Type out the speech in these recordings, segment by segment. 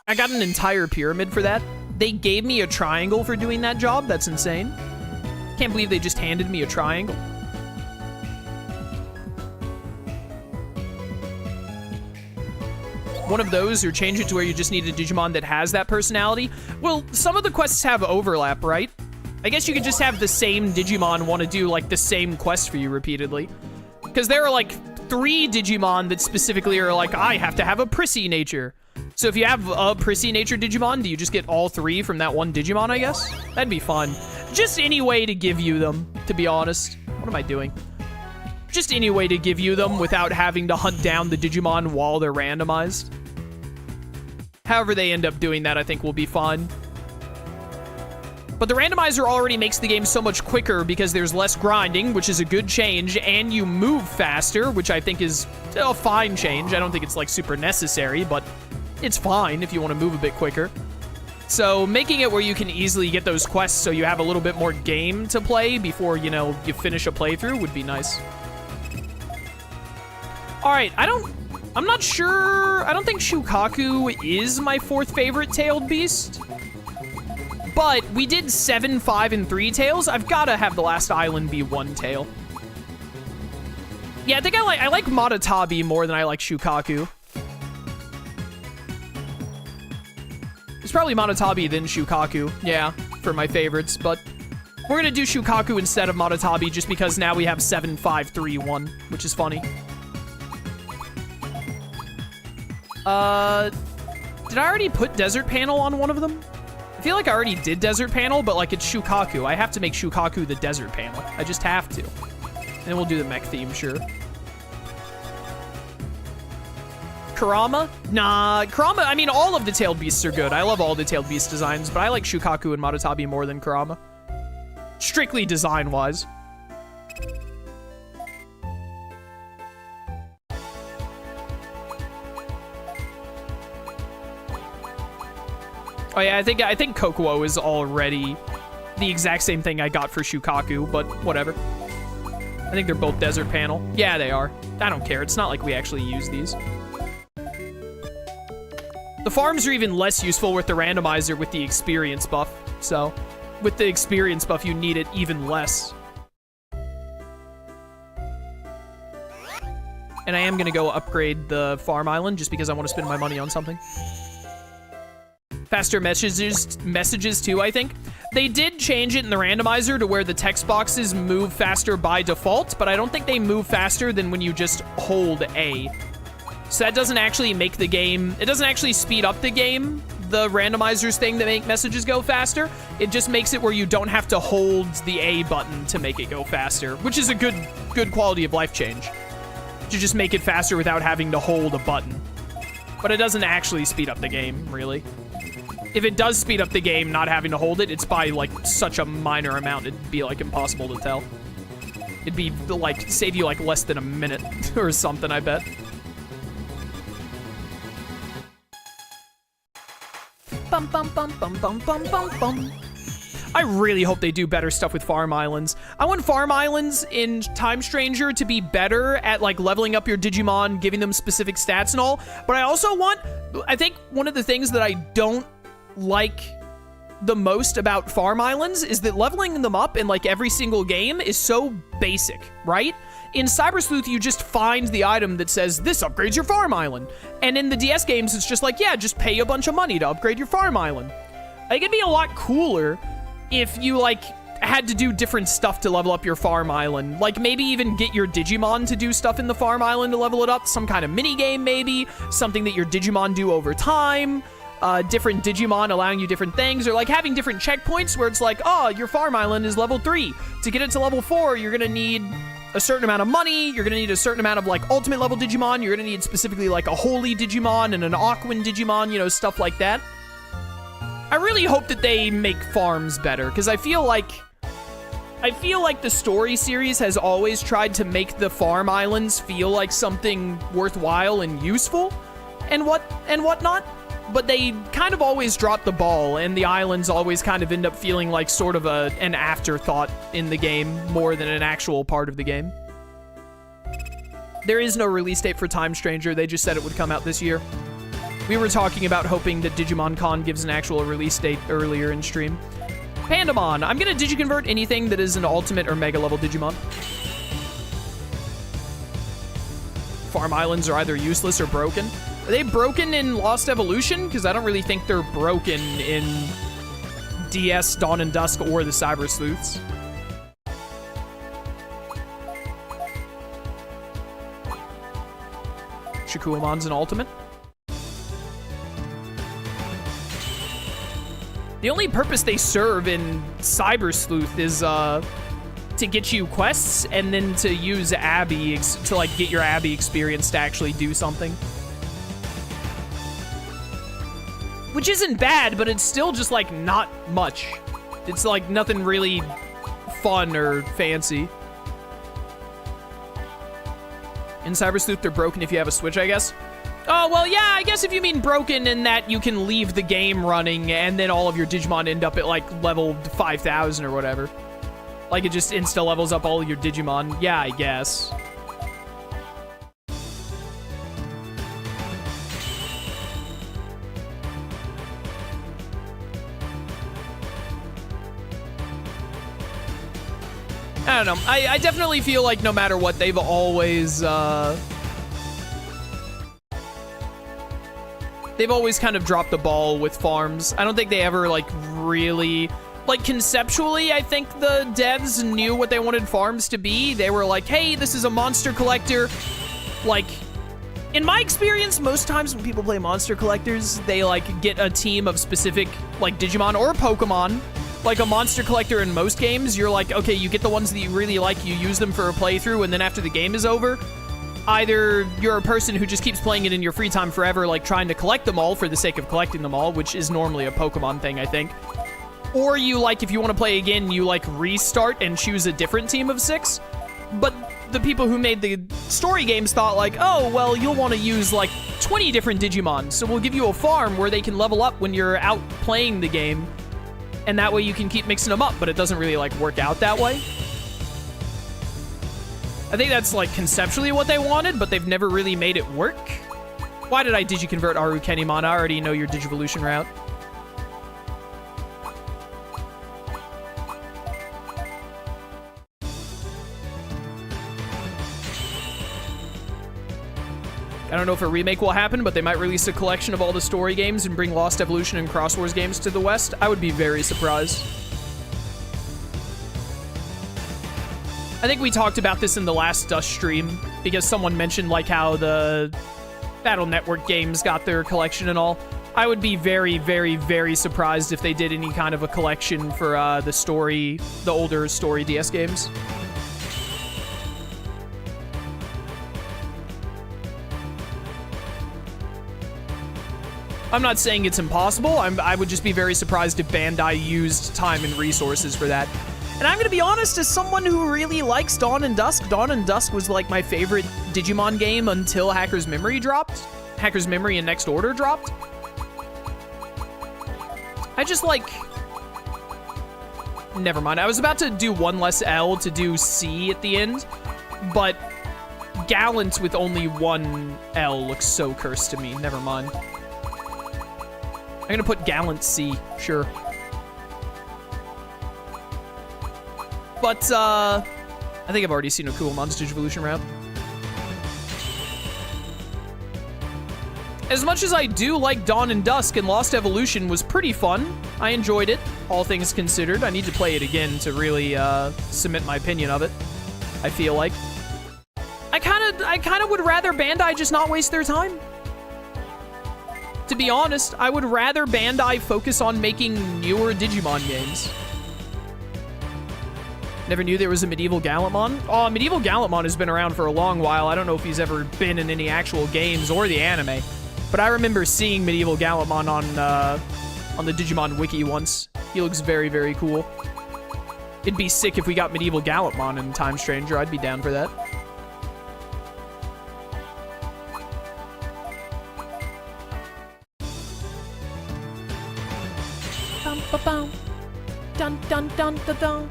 I got an entire pyramid for that. They gave me a triangle for doing that job. That's insane. Can't believe they just handed me a triangle. One of those, or change it to where you just need a Digimon that has that personality. Well, some of the quests have overlap, right? I guess you could just have the same Digimon want to do, like, the same quest for you repeatedly. Because there are, like, 3 Digimon that specifically are like, I have to have a prissy nature. So if you have a prissy nature Digimon, do you just get all 3 from that one Digimon, I guess? That'd be fun. Just any way to give you them, to be honest. What am I doing? Just any way to give you them without having to hunt down the Digimon while they're randomized. However they end up doing that, I think will be fun. But the randomizer already makes the game so much quicker because there's less grinding, which is a good change, and you move faster, which I think is a fine change. I don't think it's, like, super necessary, but it's fine if you want to move a bit quicker. So making it where you can easily get those quests so you have a little bit more game to play before, you know, you finish a playthrough would be nice. Alright, I'm not sure. I don't think Shukaku is my 4th favorite tailed beast. But we did 7, 5, and 3 tails. I've got to have the last island be 1 tail. Yeah, I think I like Matatabi more than I like Shukaku. It's probably Matatabi then Shukaku, yeah, for my favorites. But we're going to do Shukaku instead of Matatabi just because now we have 7, 5, 3, 1, which is funny. Did I already put Desert Panel on one of them? I feel like I already did Desert Panel, but like it's Shukaku. I have to make Shukaku the Desert Panel. I just have to. And then we'll do the mech theme, sure. Kurama? Nah, Kurama, I mean, all of the tailed beasts are good. I love all the tailed beast designs, but I like Shukaku and Matatabi more than Kurama. Strictly design-wise. Oh yeah, I think Kokuo is already the exact same thing I got for Shukaku, but whatever. I think they're both Desert Panel. Yeah, they are. I don't care. It's not like we actually use these. The farms are even less useful with the randomizer with the experience buff. So, with the experience buff, you need it even less. And I am going to go upgrade the farm island just because I want to spend my money on something. Faster messages too, I think. They did change it in the randomizer to where the text boxes move faster by default, but I don't think they move faster than when you just hold A. So that doesn't actually make the game, it doesn't actually speed up the game, the randomizers thing that make messages go faster. It just makes it where you don't have to hold the A button to make it go faster, which is a good quality of life change. To just make it faster without having to hold a button. But it doesn't actually speed up the game, really. If it does speed up the game, not having to hold it, it's by, like, such a minor amount, it'd be, like, impossible to tell. It'd be, like, save you, like, less than a minute or something, I bet. Bum, bum, bum, bum, bum, bum, bum, bum. I really hope they do better stuff with farm islands. I want farm islands in Time Stranger to be better at, like, leveling up your Digimon, giving them specific stats and all. But I also want, I think one of the things that I don't like the most about farm islands is that leveling them up in, like, every single game is so basic, right? In Cyber Sleuth, you just find the item that says, this upgrades your farm island. And in the DS games, it's just like, yeah, just pay a bunch of money to upgrade your farm island. I think it'd be a lot cooler if you, like, had to do different stuff to level up your farm island. Like, maybe even get your Digimon to do stuff in the farm island to level it up. Some kind of mini-game, maybe. Something that your Digimon do over time. Different Digimon allowing you different things, or like having different checkpoints where it's like, oh, your farm island is level 3. To get it to level 4, you're gonna need a certain amount of money, you're gonna need a certain amount of, like, ultimate level Digimon, you're gonna need specifically, like, a holy Digimon and an Aquan Digimon, you know, stuff like that. I really hope that they make farms better, because I feel like the story series has always tried to make the farm islands feel like something worthwhile and useful and whatnot. But they kind of always drop the ball, and the islands always kind of end up feeling like sort of an afterthought in the game more than an actual part of the game. There is no release date for Time Stranger. They just said it would come out this year. We were talking about hoping that Digimon Con gives an actual release date earlier in stream. Pandamon. I'm going to digiconvert anything that is an ultimate or mega level Digimon. Farm Islands are either useless or broken. Are they broken in Lost Evolution? Because I don't really think they're broken in DS, Dawn and Dusk, or the Cyber Sleuths. Shakuamon's an ultimate. The only purpose they serve in Cyber Sleuth is to get you quests and then to use Abby to like get your Abby experience to actually do something. Which isn't bad, but it's still just like not much. It's like nothing really fun or fancy. In Cyber Sleuth, they're broken if you have a Switch, I guess. Oh, well, yeah, I guess if you mean broken in that you can leave the game running and then all of your Digimon end up at, like, level 5,000 or whatever. Like, it just insta-levels up all of your Digimon. Yeah, I guess. I don't know. I definitely feel like no matter what, they've always kind of dropped the ball with farms. I don't think they ever, like, really... Like, conceptually, I think the devs knew what they wanted farms to be. They were like, hey, this is a monster collector. Like, in my experience, most times when people play monster collectors, they, like, get a team of specific, like, Digimon or Pokemon. Like, a monster collector in most games, you're like, okay, you get the ones that you really like, you use them for a playthrough, and then after the game is over, either you're a person who just keeps playing it in your free time forever, like trying to collect them all for the sake of collecting them all, which is normally a Pokemon thing, I think. Or you, like, if you want to play again, you, like, restart and choose a different team of 6. But the people who made the story games thought, like, oh, well, you'll want to use, like, 20 different Digimon, so we'll give you a farm where they can level up when you're out playing the game, and that way you can keep mixing them up, but it doesn't really, like, work out that way. I think that's, like, conceptually what they wanted, but they've never really made it work. Why did I digiconvert Arukenimon? I already know your Digivolution route. I don't know if a remake will happen, but they might release a collection of all the story games and bring Lost Evolution and Cross Wars games to the West. I would be very surprised. I think we talked about this in the last Dust stream, because someone mentioned, like, how the Battle Network games got their collection and all. I would be very, very, very surprised if they did any kind of a collection for the older story DS games. I'm not saying it's impossible. I would just be very surprised if Bandai used time and resources for that. And I'm going to be honest, as someone who really likes Dawn and Dusk was, like, my favorite Digimon game until Hacker's Memory dropped. Hacker's Memory and Next Order dropped. I just, like... Never mind. I was about to do one less L to do C at the end, but Gallant with only one L looks so cursed to me. Never mind. I'm gonna put Gallant C, sure. But, I think I've already seen Akuamon's Digivolution route. As much as I do like Dawn and Dusk, and Lost Evolution was pretty fun. I enjoyed it, all things considered. I need to play it again to really, cement my opinion of it, I feel like. I kinda would rather Bandai just not waste their time. To be honest, I would rather Bandai focus on making newer Digimon games. Never knew there was a Medieval Gallantmon. Oh, Medieval Gallantmon has been around for a long while. I don't know if he's ever been in any actual games or the anime, but I remember seeing Medieval Gallantmon on the Digimon Wiki once. He looks very, very cool. It'd be sick if we got Medieval Gallantmon in Time Stranger. I'd be down for that. Dun, dun, dun, dun, dun.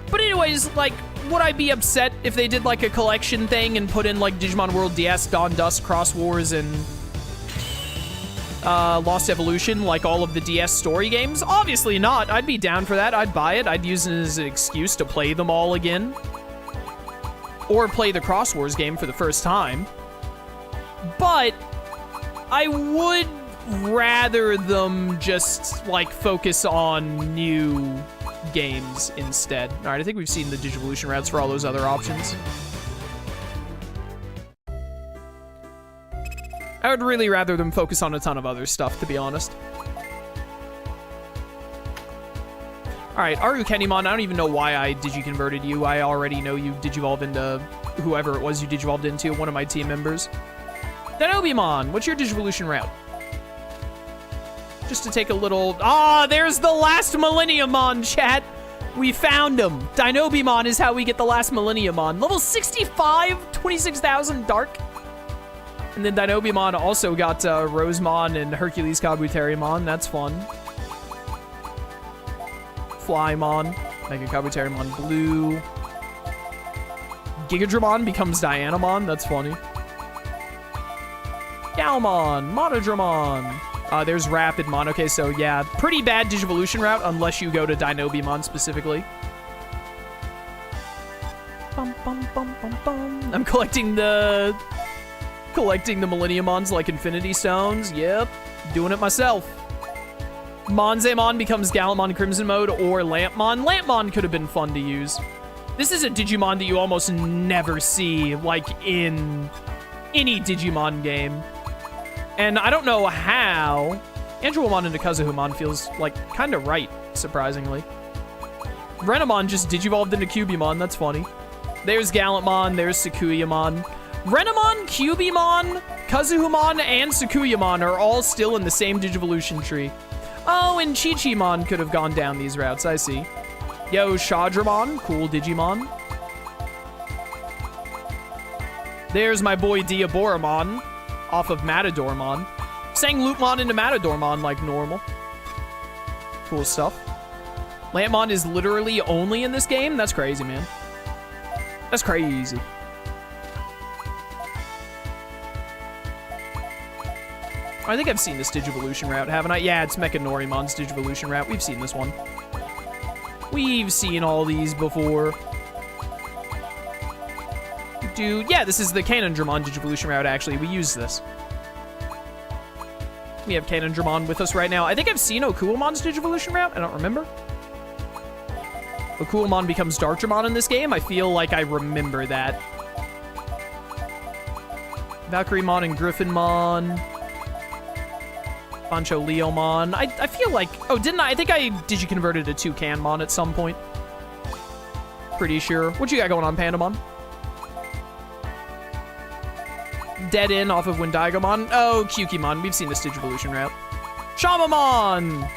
But anyways, like, would I be upset if they did, like, a collection thing and put in, like, Digimon World DS, Dawn Dusk, Cross Wars, and Lost Evolution like all of the DS story games? Obviously not. I'd be down for that. I'd buy it. I'd use it as an excuse to play them all again. Or play the Cross Wars game for the first time. But I would rather them just, like, focus on new games instead. All right, I think we've seen the Digivolution routes for all those other options. I would really rather them focus on a ton of other stuff, to be honest. Alright, Arukenimon, I don't even know why I digi-converted you. I already know you digivolve into whoever it was you digivolved into, one of my team members. Danobimon, what's your Digivolution route? Just to take a little... Ah, there's the last Millenniumon, chat! We found him! Dinobimon is how we get the last Millenniumon. Level 65, 26,000 Dark. And then Dinobimon also got Rosemon and Hercules Kabuterimon. That's fun. Flymon, Mega Kabuterimon Blue. Gigadramon becomes Dianamon. That's funny. Galmon, Monodramon. There's Rapidmon. Okay, so yeah, pretty bad Digivolution route unless you go to Dinobimon specifically. Bum, bum, bum, bum, bum. I'm collecting the Millenniumons like Infinity Stones. Yep, doing it myself. Monzemon becomes Gallimon Crimson Mode or Lampmon. Lampmon could have been fun to use. This is a Digimon that you almost never see, like, in any Digimon game. And I don't know how. Angelomon into Kazuhumon feels, like, kind of right, surprisingly. Renamon just digivolved into Cubimon. That's funny. There's Gallantmon. There's Sakuyamon. Renamon, Cubimon, Kazuhumon, and Sakuyamon are all still in the same Digivolution tree. Oh, and Chi-Chi-mon could have gone down these routes, I see. Yo, Shadramon, cool Digimon. There's my boy Diaboramon, off of Matadormon. Sang Loopmon into Matadormon like normal. Cool stuff. Lampmon is literally only in this game? That's crazy, man. That's crazy. I think I've seen this Digivolution route, haven't I? Yeah, it's Mechanorimon's Digivolution route. We've seen this one. We've seen all these before. Dude, yeah, this is the Canondramon Digivolution route, actually. We use this. We have Canondramon with us right now. I think I've seen Okuamon's Digivolution route. I don't remember. Okuamon becomes Darkdramon in this game. I feel like I remember that. Valkyriemon and Griffinmon. Pancho Leomon. I feel like... Oh, didn't I? I think I digi-converted to Toucanemon at some point. Pretty sure. What you got going on, Pandamon? Dead End off of Wendigamon. Oh, Kyukimon. We've seen this Digivolution route. Shamamon!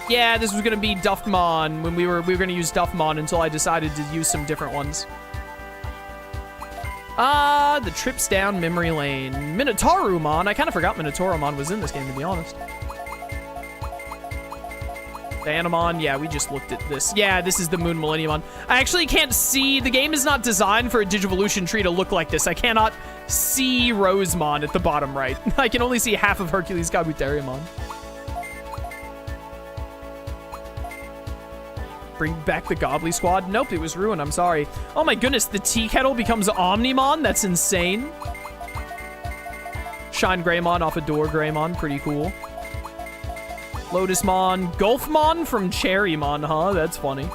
Yeah, this was going to be Duffmon when we were going to use Duffmon until I decided to use some different ones. The trips down memory lane. Minotaurumon. I kind of forgot Minotaurumon was in this game, to be honest. Dianamon. Yeah, we just looked at this. Yeah, this is the Moon Millenniumon. I actually can't see. The game is not designed for a Digivolution tree to look like this. I cannot see Rosemon at the bottom right. I can only see half of Hercules Kabuterimon. Bring back the Gobbly Squad? Nope, it was ruined. I'm sorry. Oh my goodness, the Tea Kettle becomes Omnimon? That's insane. Shine Greymon off of Door Greymon. Pretty cool. Lotusmon. Golfmon from Cherrymon, huh? That's funny.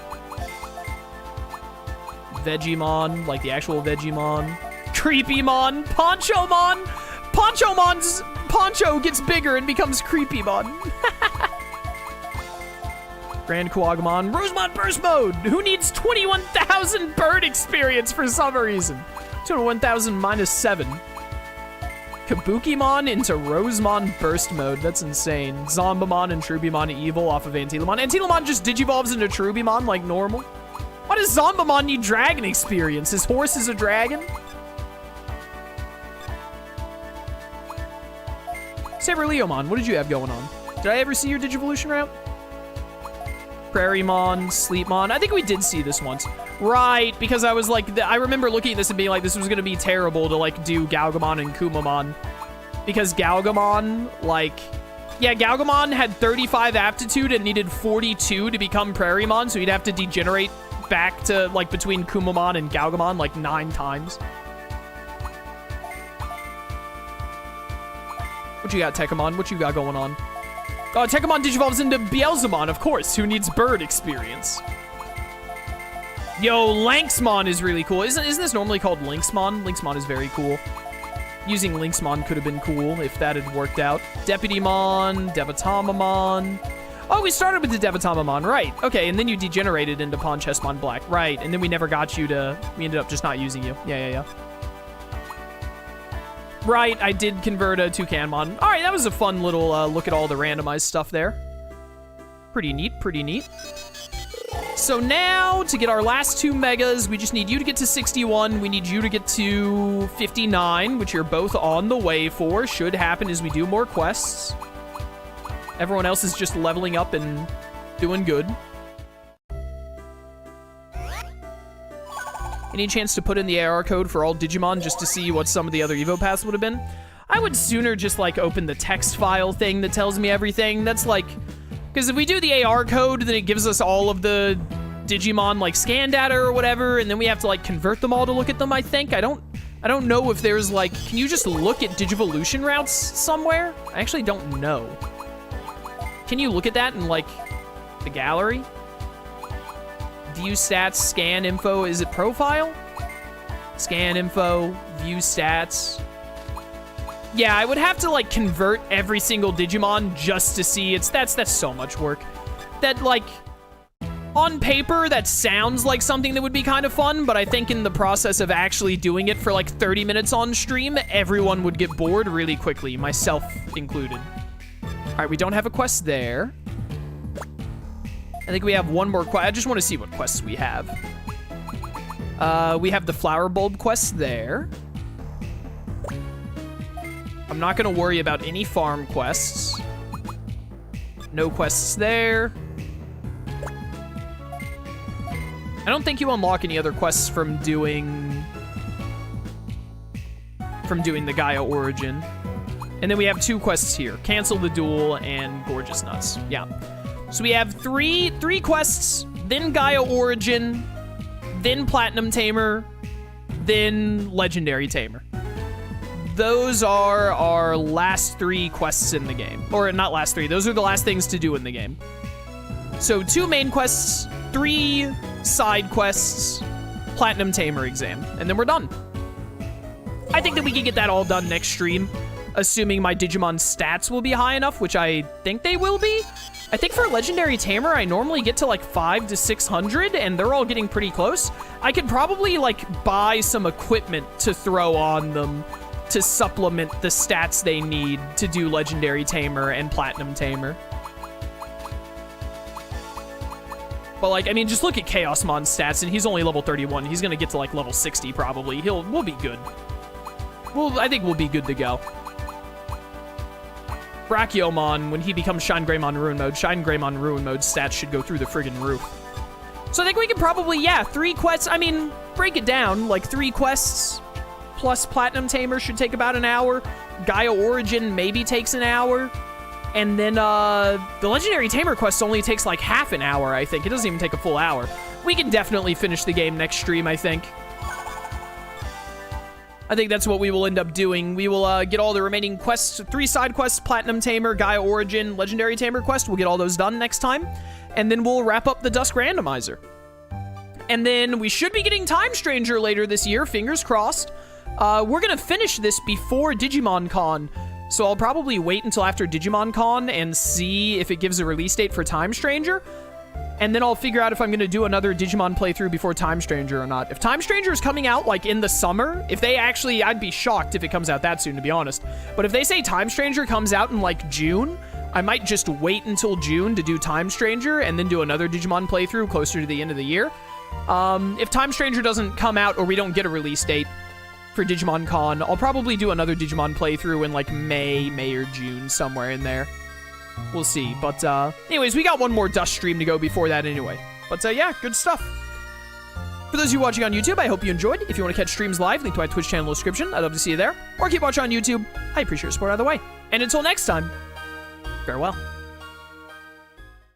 Vegemon, like the actual Vegemon. Creepymon. Ponchomon. Ponchomon's Poncho gets bigger and becomes Creepymon. Grand Kuagamon. Rosemon Burst Mode! Who needs 21,000 bird experience for some reason? 21,000 minus 7. Kabukimon into Rosemon Burst Mode. That's insane. Zombamon and Trubimon Evil off of Antilamon. Antilamon just digivolves into Trubimon like normal. Why does Zombamon need dragon experience? His horse is a dragon? Saberleomon, what did you have going on? Did I ever see your Digivolution route? Prairiemon, Sleepmon. I think we did see this once. Right, because I was like, I remember looking at this and being like, this was going to be terrible to like do Galgamon and Kumamon. Because Galgamon, like... Yeah, Galgamon had 35 aptitude and needed 42 to become Prairiemon, so he'd have to degenerate back to, like, between Kumamon and Galgamon, like, 9 times. What you got, Tekamon? What you got going on? Oh, Tekamon digivolves into Beelzemon, of course, who needs bird experience. Yo, Lanxmon is really cool. Isn't this normally called Lynxmon? Lynxmon is very cool. Using Lynxmon could have been cool if that had worked out. Deputymon, Devatamamon. Oh, we started with the Devatamamon, right. Okay, and then you degenerated into Ponchesmon Black. Right, and then we never got you to... We ended up just not using you. Yeah. Right, I did convert a Toucanemon. All right, that was a fun little look at all the randomized stuff there. Pretty neat, pretty neat. So now, to get our last 2 megas, we just need you to get to 61. We need you to get to 59, which you're both on the way for. Should happen as we do more quests. Everyone else is just leveling up and doing good. Any chance to put in the AR code for all Digimon just to see what some of the other Evo paths would have been? I would sooner just, like, open the text file thing that tells me everything. That's, like... Because if we do the AR code, then it gives us all of the Digimon, like, scan data or whatever, and then we have to, like, convert them all to look at them, I think. I don't know if there's, like... Can you just look at Digivolution routes somewhere? I actually don't know. Can you look at that in, like, the gallery? View stats, scan info, is it profile? Scan info, view stats. Yeah, I would have to, like, convert every single Digimon just to see. That's so much work. That, like, on paper, that sounds like something that would be kind of fun, but I think in the process of actually doing it for, like, 30 minutes on stream, everyone would get bored really quickly, myself included. All right, we don't have a quest there. I think we have one more quest. I just want to see what quests we have. We have the flower bulb quest there. I'm not going to worry about any farm quests. No quests there. I don't think you unlock any other quests from doing the Gaia Origin. And then we have 2 quests here. Cancel the Duel and Gorgeous Nuts. Yeah. So we have three quests, then Gaia Origin, then Platinum Tamer, then Legendary Tamer. Those are our last 3 quests in the game. Or not last 3, those are the last things to do in the game. So 2 main quests, 3 side quests, Platinum Tamer exam, and then we're done. I think that we can get that all done next stream, assuming my Digimon stats will be high enough, which I think they will be. I think for Legendary Tamer, I normally get to like 500 to 600, and they're all getting pretty close. I could probably like buy some equipment to throw on them to supplement the stats they need to do Legendary Tamer and Platinum Tamer. But like, I mean, just look at Chaosmon's stats, and he's only level 31. He's gonna get to like level 60 probably. We'll be good. I think we'll be good to go. Brachiomon, when he becomes Shine Greymon Ruin Mode, Shine Greymon Ruin Mode stats should go through the friggin' roof. So I think we could probably, yeah, 3 quests. I mean, break it down. Like 3 quests plus Platinum Tamer should take about an hour. Gaia Origin maybe takes an hour. And then the Legendary Tamer quest only takes like half an hour, I think. It doesn't even take a full hour. We can definitely finish the game next stream, I think. I think that's what we will end up doing. We will get all the remaining quests, 3 side quests, Platinum Tamer, Gaia Origin, Legendary Tamer quest. We'll get all those done next time. And then we'll wrap up the Dusk Randomizer. And then we should be getting Time Stranger later this year, fingers crossed. We're going to finish this before Digimon Con. So I'll probably wait until after Digimon Con and see if it gives a release date for Time Stranger. And then I'll figure out if I'm going to do another Digimon playthrough before Time Stranger or not. If Time Stranger is coming out, like, in the summer, if they actually... I'd be shocked if it comes out that soon, to be honest. But if they say Time Stranger comes out in, like, June, I might just wait until June to do Time Stranger and then do another Digimon playthrough closer to the end of the year. If Time Stranger doesn't come out or we don't get a release date for Digimon Con, I'll probably do another Digimon playthrough in, like, May or June, somewhere in there. We'll see, but, anyways, we got one more Dust stream to go before that anyway. But, yeah, good stuff. For those of you watching on YouTube, I hope you enjoyed. If you want to catch streams live, link to my Twitch channel in the description. I'd love to see you there. Or keep watching on YouTube. I appreciate your support either way. And until next time, farewell.